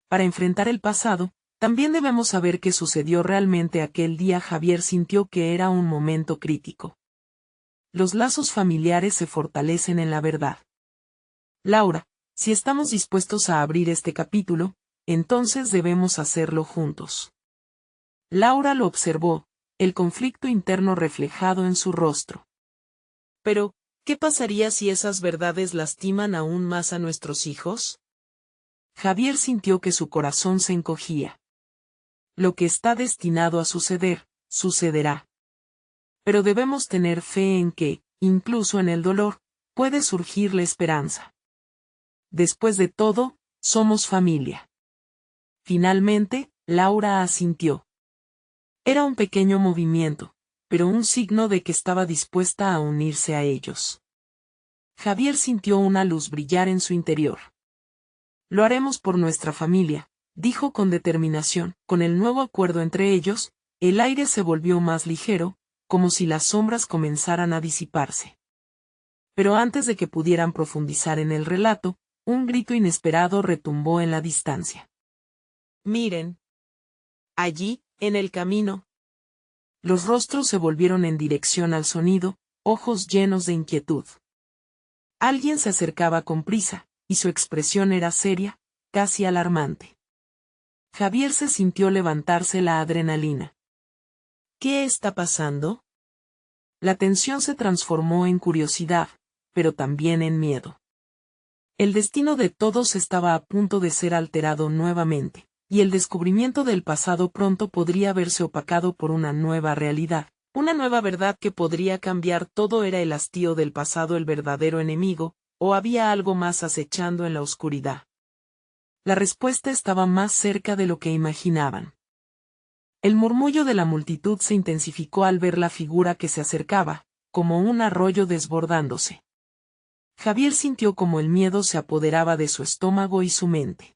Para enfrentar el pasado, también debemos saber qué sucedió realmente aquel día. Javier sintió que era un momento crítico. Los lazos familiares se fortalecen en la verdad. Laura, si estamos dispuestos a abrir este capítulo, entonces debemos hacerlo juntos. Laura lo observó, el conflicto interno reflejado en su rostro. Pero, ¿qué pasaría si esas verdades lastiman aún más a nuestros hijos? Javier sintió que su corazón se encogía. Lo que está destinado a suceder, sucederá. Pero debemos tener fe en que, incluso en el dolor, puede surgir la esperanza. Después de todo, somos familia. Finalmente, Laura asintió. Era un pequeño movimiento, pero un signo de que estaba dispuesta a unirse a ellos. Javier sintió una luz brillar en su interior. Lo haremos por nuestra familia, dijo con determinación. Con el nuevo acuerdo entre ellos, el aire se volvió más ligero, como si las sombras comenzaran a disiparse. Pero antes de que pudieran profundizar en el relato, un grito inesperado retumbó en la distancia. Miren. Allí, en el camino. Los rostros se volvieron en dirección al sonido, ojos llenos de inquietud. Alguien se acercaba con prisa, y su expresión era seria, casi alarmante. Javier se sintió levantarse la adrenalina. ¿Qué está pasando? La tensión se transformó en curiosidad, pero también en miedo. El destino de todos estaba a punto de ser alterado nuevamente, y el descubrimiento del pasado pronto podría verse opacado por una nueva realidad. Una nueva verdad que podría cambiar todo. ¿Era el hastío del pasado el verdadero enemigo, o había algo más acechando en la oscuridad? La respuesta estaba más cerca de lo que imaginaban. El murmullo de la multitud se intensificó al ver la figura que se acercaba, como un arroyo desbordándose. Javier sintió como el miedo se apoderaba de su estómago y su mente.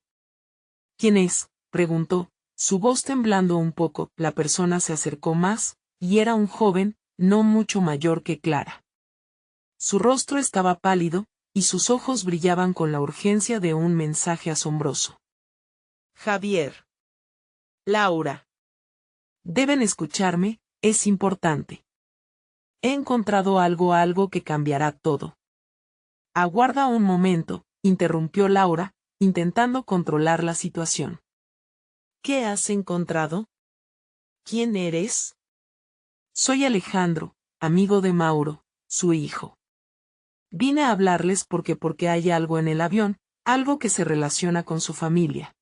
¿Quién es?, preguntó, su voz temblando un poco. La persona se acercó más, y era un joven, no mucho mayor que Clara. Su rostro estaba pálido, y sus ojos brillaban con la urgencia de un mensaje asombroso. Javier. Laura. Deben escucharme, es importante. He encontrado algo que cambiará todo. Aguarda un momento, interrumpió Laura, intentando controlar la situación. ¿Qué has encontrado? ¿Quién eres? Soy Alejandro, amigo de Mauro, su hijo. Vine a hablarles porque hay algo en el avión, algo que se relaciona con su familia.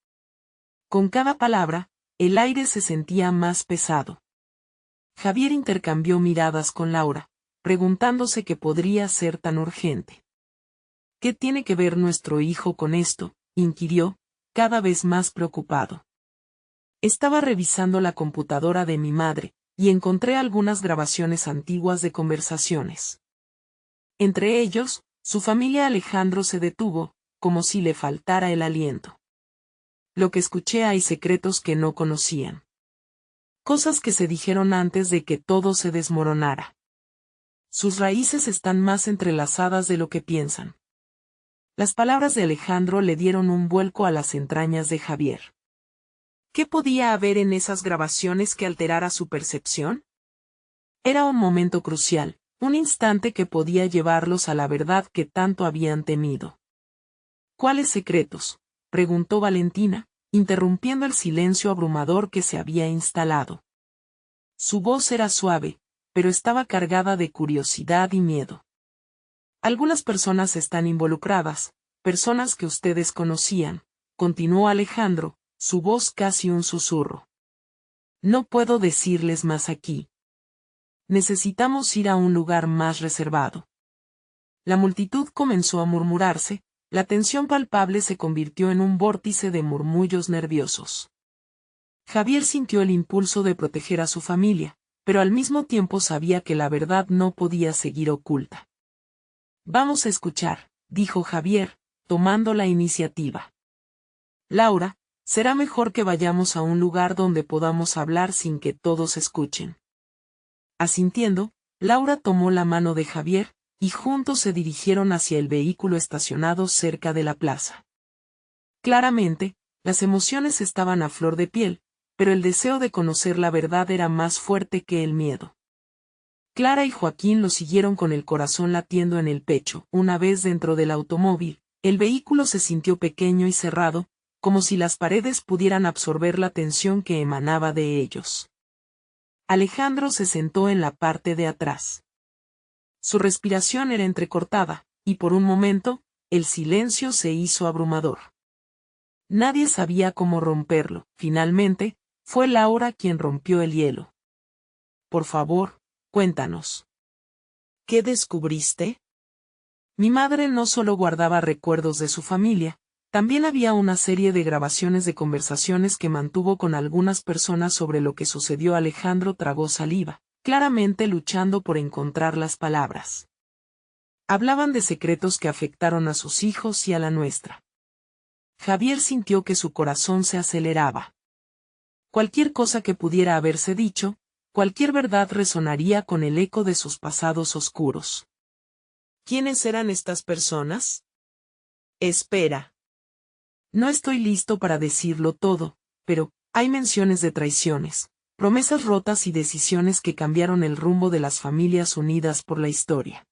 Con cada palabra, el aire se sentía más pesado. Javier intercambió miradas con Laura, preguntándose qué podría ser tan urgente. ¿Qué tiene que ver nuestro hijo con esto?, inquirió, cada vez más preocupado. Estaba revisando la computadora de mi madre, y encontré algunas grabaciones antiguas de conversaciones. Entre ellos, su familia. Alejandro se detuvo, como si le faltara el aliento. Lo que escuché, hay secretos que no conocían. Cosas que se dijeron antes de que todo se desmoronara. Sus raíces están más entrelazadas de lo que piensan. Las palabras de Alejandro le dieron un vuelco a las entrañas de Javier. ¿Qué podía haber en esas grabaciones que alterara su percepción? Era un momento crucial, un instante que podía llevarlos a la verdad que tanto habían temido. ¿Cuáles secretos?, preguntó Valentina, interrumpiendo el silencio abrumador que se había instalado. Su voz era suave, pero estaba cargada de curiosidad y miedo. Algunas personas están involucradas, personas que ustedes conocían, continuó Alejandro, su voz casi un susurro. No puedo decirles más aquí. Necesitamos ir a un lugar más reservado. La multitud comenzó a murmurarse, la tensión palpable se convirtió en un vórtice de murmullos nerviosos. Javier sintió el impulso de proteger a su familia, pero al mismo tiempo sabía que la verdad no podía seguir oculta. Vamos a escuchar, dijo Javier, tomando la iniciativa. Laura, será mejor que vayamos a un lugar donde podamos hablar sin que todos escuchen. Asintiendo, Laura tomó la mano de Javier, y juntos se dirigieron hacia el vehículo estacionado cerca de la plaza. Claramente, las emociones estaban a flor de piel, pero el deseo de conocer la verdad era más fuerte que el miedo. Clara y Joaquín lo siguieron con el corazón latiendo en el pecho. Una vez dentro del automóvil, el vehículo se sintió pequeño y cerrado, como si las paredes pudieran absorber la tensión que emanaba de ellos. Alejandro se sentó en la parte de atrás. Su respiración era entrecortada, y por un momento, el silencio se hizo abrumador. Nadie sabía cómo romperlo. Finalmente, fue Laura quien rompió el hielo. Por favor, cuéntanos. ¿Qué descubriste? Mi madre no solo guardaba recuerdos de su familia, también había una serie de grabaciones de conversaciones que mantuvo con algunas personas sobre lo que sucedió. Alejandro tragó saliva, claramente luchando por encontrar las palabras. Hablaban de secretos que afectaron a sus hijos y a la nuestra. Javier sintió que su corazón se aceleraba. Cualquier cosa que pudiera haberse dicho, cualquier verdad resonaría con el eco de sus pasados oscuros. ¿Quiénes eran estas personas? Espera. No estoy listo para decirlo todo, pero hay menciones de traiciones, promesas rotas y decisiones que cambiaron el rumbo de las familias unidas por la historia.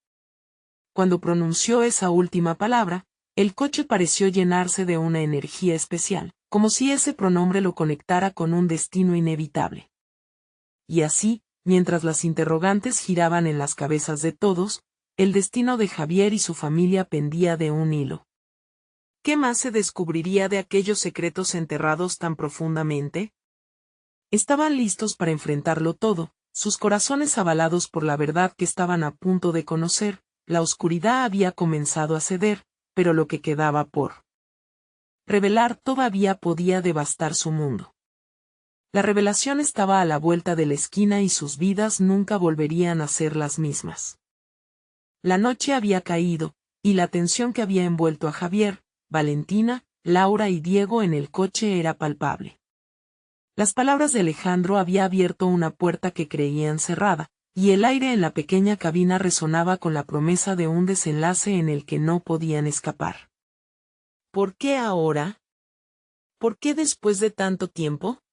Cuando pronunció esa última palabra, el coche pareció llenarse de una energía especial, como si ese pronombre lo conectara con un destino inevitable. Y así, mientras las interrogantes giraban en las cabezas de todos, el destino de Javier y su familia pendía de un hilo. ¿Qué más se descubriría de aquellos secretos enterrados tan profundamente? Estaban listos para enfrentarlo todo, sus corazones avalados por la verdad que estaban a punto de conocer. La oscuridad había comenzado a ceder, pero lo que quedaba por revelar todavía podía devastar su mundo. La revelación estaba a la vuelta de la esquina y sus vidas nunca volverían a ser las mismas. La noche había caído, y la tensión que había envuelto a Javier, Valentina, Laura y Diego en el coche era palpable. Las palabras de Alejandro había abierto una puerta que creían cerrada, y el aire en la pequeña cabina resonaba con la promesa de un desenlace en el que no podían escapar. ¿Por qué ahora? ¿Por qué después de tanto tiempo?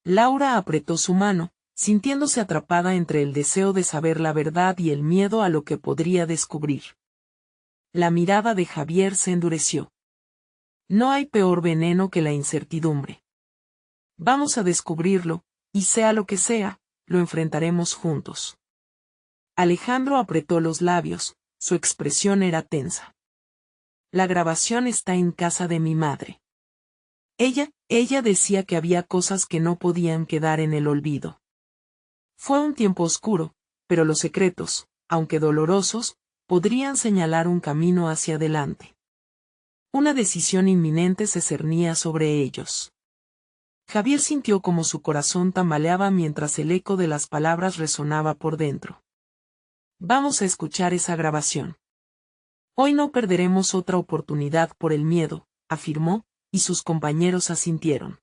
Laura apretó su mano, sintiéndose atrapada entre el deseo de saber la verdad y el miedo a lo que podría descubrir. La mirada de Javier se endureció. No hay peor veneno que la incertidumbre. Vamos a descubrirlo, y sea lo que sea, lo enfrentaremos juntos. Alejandro apretó los labios, su expresión era tensa. La grabación está en casa de mi madre. Ella decía que había cosas que no podían quedar en el olvido. Fue un tiempo oscuro, pero los secretos, aunque dolorosos, podrían señalar un camino hacia adelante. Una decisión inminente se cernía sobre ellos. Javier sintió como su corazón tambaleaba mientras el eco de las palabras resonaba por dentro. Vamos a escuchar esa grabación. Hoy no perderemos otra oportunidad por el miedo, afirmó, y sus compañeros asintieron.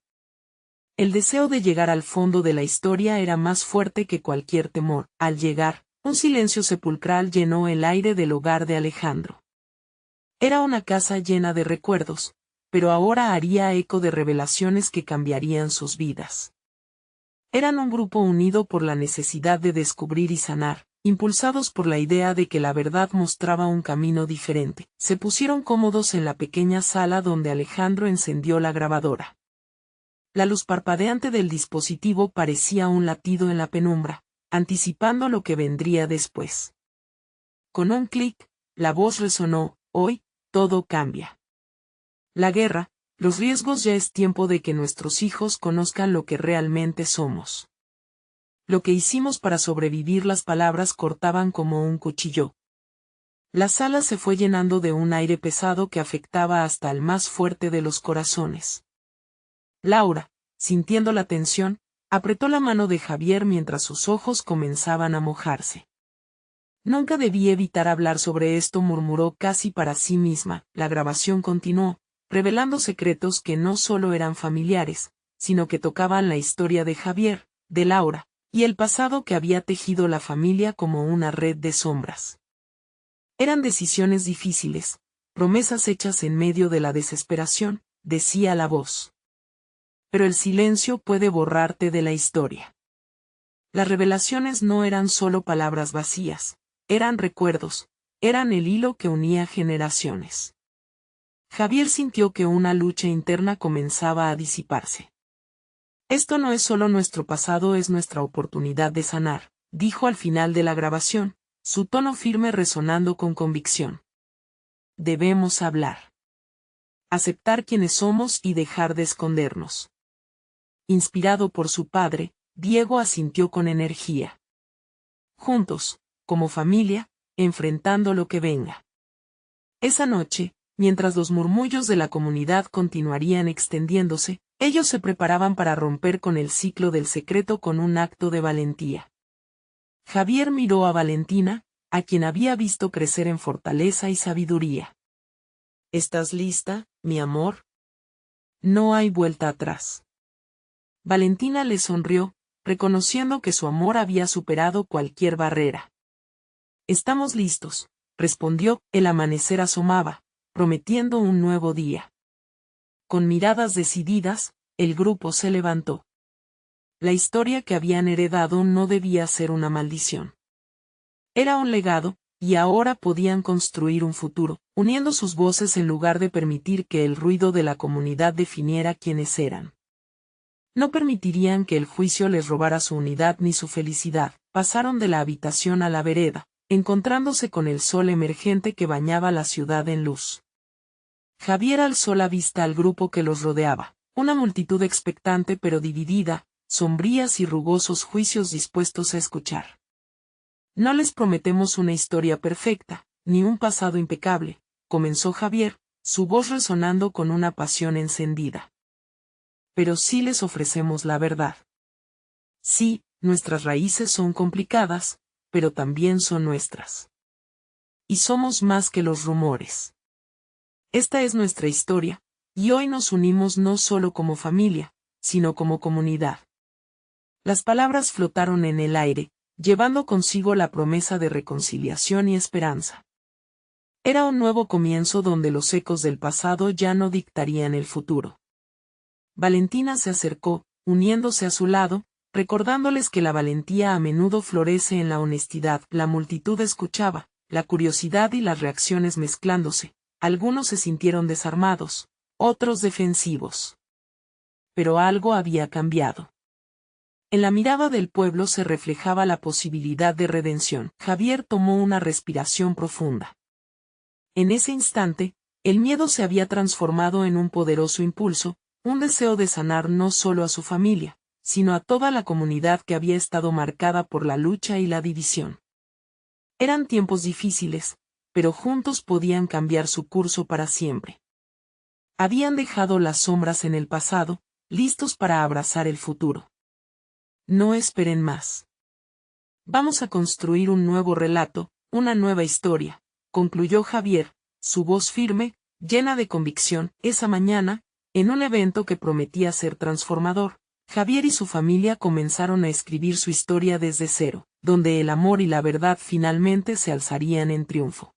El deseo de llegar al fondo de la historia era más fuerte que cualquier temor. Al llegar, un silencio sepulcral llenó el aire del hogar de Alejandro. Era una casa llena de recuerdos, pero ahora haría eco de revelaciones que cambiarían sus vidas. Eran un grupo unido por la necesidad de descubrir y sanar, impulsados por la idea de que la verdad mostraba un camino diferente. Se pusieron cómodos en la pequeña sala donde Alejandro encendió la grabadora. La luz parpadeante del dispositivo parecía un latido en la penumbra, anticipando lo que vendría después. Con un clic, la voz resonó: hoy, todo cambia. La guerra, los riesgos, ya es tiempo de que nuestros hijos conozcan lo que realmente somos. Lo que hicimos para sobrevivir. Las palabras cortaban como un cuchillo. La sala se fue llenando de un aire pesado que afectaba hasta el más fuerte de los corazones. Laura, sintiendo la tensión, apretó la mano de Javier mientras sus ojos comenzaban a mojarse. Nunca debí evitar hablar sobre esto, murmuró casi para sí misma. La grabación continuó, revelando secretos que no solo eran familiares, sino que tocaban la historia de Javier, de Laura, y el pasado que había tejido la familia como una red de sombras. Eran decisiones difíciles, promesas hechas en medio de la desesperación, decía la voz. Pero el silencio puede borrarte de la historia. Las revelaciones no eran solo palabras vacías, eran recuerdos, eran el hilo que unía generaciones. Javier sintió que una lucha interna comenzaba a disiparse. Esto no es solo nuestro pasado, es nuestra oportunidad de sanar, dijo al final de la grabación, su tono firme resonando con convicción. Debemos hablar. Aceptar quienes somos y dejar de escondernos. Inspirado por su padre, Diego asintió con energía. Juntos, como familia, enfrentando lo que venga. Esa noche, mientras los murmullos de la comunidad continuarían extendiéndose, ellos se preparaban para romper con el ciclo del secreto con un acto de valentía. Javier miró a Valentina, a quien había visto crecer en fortaleza y sabiduría. ¿Estás lista, mi amor? No hay vuelta atrás. Valentina le sonrió, reconociendo que su amor había superado cualquier barrera. Estamos listos, respondió. El amanecer asomaba, prometiendo un nuevo día. Con miradas decididas, el grupo se levantó. La historia que habían heredado no debía ser una maldición. Era un legado, y ahora podían construir un futuro, uniendo sus voces en lugar de permitir que el ruido de la comunidad definiera quiénes eran. No permitirían que el juicio les robara su unidad ni su felicidad. Pasaron de la habitación a la vereda, encontrándose con el sol emergente que bañaba la ciudad en luz. Javier alzó la vista al grupo que los rodeaba, una multitud expectante pero dividida, sombrías y rugosos juicios dispuestos a escuchar. No les prometemos una historia perfecta, ni un pasado impecable, comenzó Javier, su voz resonando con una pasión encendida. Pero sí les ofrecemos la verdad. Sí, nuestras raíces son complicadas, pero también son nuestras. Y somos más que los rumores. Esta es nuestra historia, y hoy nos unimos no solo como familia, sino como comunidad. Las palabras flotaron en el aire, llevando consigo la promesa de reconciliación y esperanza. Era un nuevo comienzo donde los ecos del pasado ya no dictarían el futuro. Valentina se acercó, uniéndose a su lado, recordándoles que la valentía a menudo florece en la honestidad. La multitud escuchaba, la curiosidad y las reacciones mezclándose. Algunos se sintieron desarmados, otros defensivos. Pero algo había cambiado. En la mirada del pueblo se reflejaba la posibilidad de redención. Javier tomó una respiración profunda. En ese instante, el miedo se había transformado en un poderoso impulso, un deseo de sanar no solo a su familia, sino a toda la comunidad que había estado marcada por la lucha y la división. Eran tiempos difíciles, pero juntos podían cambiar su curso para siempre. Habían dejado las sombras en el pasado, listos para abrazar el futuro. No esperen más. Vamos a construir un nuevo relato, una nueva historia, concluyó Javier, su voz firme, llena de convicción. Esa mañana, en un evento que prometía ser transformador, Javier y su familia comenzaron a escribir su historia desde cero, donde el amor y la verdad finalmente se alzarían en triunfo.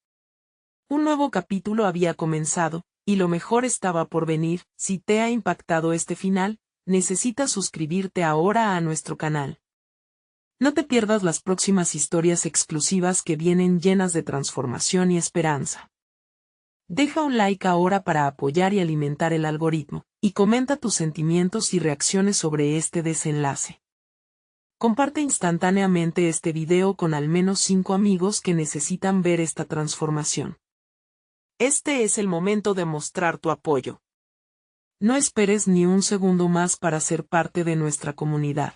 Un nuevo capítulo había comenzado, y lo mejor estaba por venir. Si te ha impactado este final, necesitas suscribirte ahora a nuestro canal. No te pierdas las próximas historias exclusivas que vienen llenas de transformación y esperanza. Deja un like ahora para apoyar y alimentar el algoritmo, y comenta tus sentimientos y reacciones sobre este desenlace. Comparte instantáneamente este video con al menos 5 amigos que necesitan ver esta transformación. Este es el momento de mostrar tu apoyo. No esperes ni un segundo más para ser parte de nuestra comunidad.